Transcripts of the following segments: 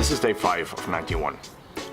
This is day 5 of 91.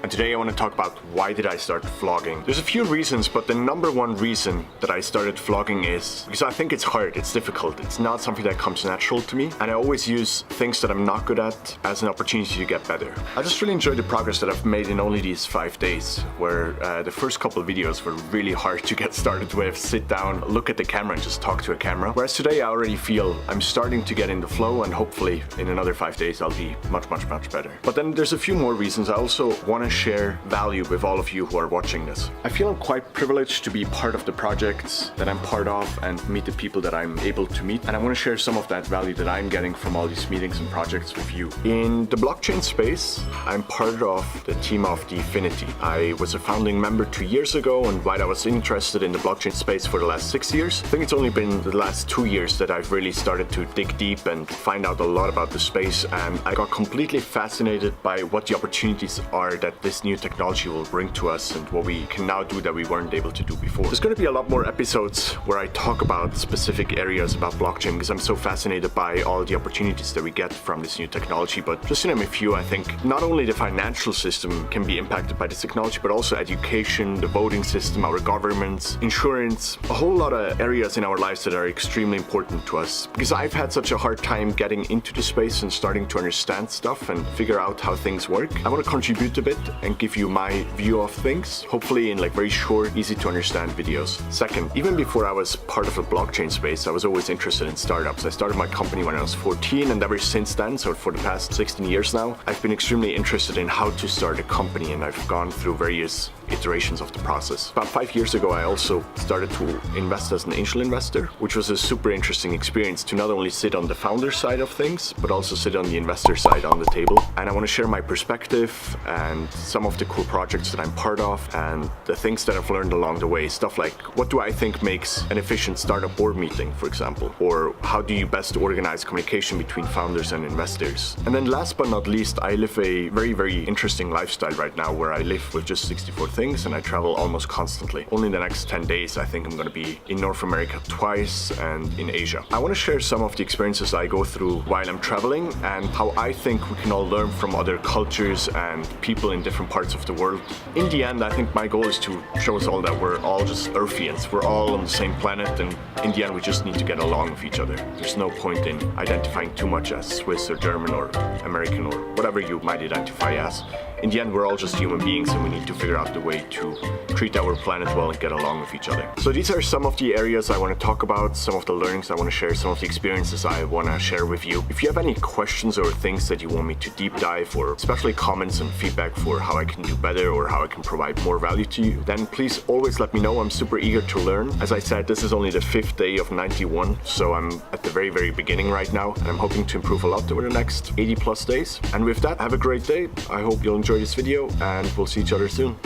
And today I want to talk about why did I start vlogging. There's a few reasons, but the number one reason that I started vlogging is because I think it's hard, it's difficult. It's not something that comes natural to me. And I always use things that I'm not good at as an opportunity to get better. I just really enjoyed the progress that I've made in only these 5 days, where the first couple of videos were really hard to get started with. Sit down, look at the camera and just talk to a camera. Whereas today I already feel I'm starting to get in the flow, and hopefully in another 5 days I'll be much better. But then there's a few more reasons. I also want to share value with all of you who are watching this. I feel I'm quite privileged to be part of the projects that I'm part of and meet the people that I'm able to meet, and I want to share some of that value that I'm getting from all these meetings and projects with you. In the blockchain space, I'm part of the team of Dfinity. I was a founding member 2 years ago, and while I was interested in the blockchain space for the last 6 years, I think it's only been the last 2 years that I've really started to dig deep and find out a lot about the space, and I got completely fascinated by what the opportunities are that this new technology will bring to us and what we can now do that we weren't able to do before. There's going to be a lot more episodes where I talk about specific areas about blockchain because I'm so fascinated by all the opportunities that we get from this new technology. But just to name a few, I think not only the financial system can be impacted by this technology, but also education, the voting system, our governments, insurance, a whole lot of areas in our lives that are extremely important to us. Because I've had such a hard time getting into the space and starting to understand stuff and figure out how things work. I want to contribute a bit and give you my view of things, hopefully in like very short, easy to understand videos. Second, even before I was part of the blockchain space, I was always interested in startups. I started my company when I was 14, and ever since then, so for the past 16 years now, I've been extremely interested in how to start a company, and I've gone through various iterations of the process. About 5 years ago, I also started to invest as an angel investor, which was a super interesting experience to not only sit on the founder side of things, but also sit on the investor side on the table. And I want to share my perspective and some of the cool projects that I'm part of and the things that I've learned along the way. Stuff like, what do I think makes an efficient startup board meeting, for example? Or how do you best organize communication between founders and investors? And then last but not least, I live a very interesting lifestyle right now where I live with just 64 things and I travel almost constantly. Only in the next 10 days, I think I'm going to be in North America twice and in Asia. I want to share some of the experiences I go through while I'm traveling and how I think we can all learn from other cultures and people in different parts of the world. In the end, I think my goal is to show us all that we're all just Earthians. We're all on the same planet, and in the end, we just need to get along with each other. There's no point in identifying too much as Swiss or German or American or whatever you might identify as. In the end, we're all just human beings, and we need to figure out the way to treat our planet well and get along with each other. So these are some of the areas I want to talk about, some of the learnings I want to share, some of the experiences I want to share with you. If you have any questions or things that you want me to deep dive, or especially comments and feedback for how I can do better or how I can provide more value to you, then please always let me know. I'm super eager to learn. As I said, this is only the 5th day of 91, so I'm at the very beginning right now, and I'm hoping to improve a lot over the next 80+ days. And with that, have a great day. I hope you'll enjoy this video, and we'll see each other soon.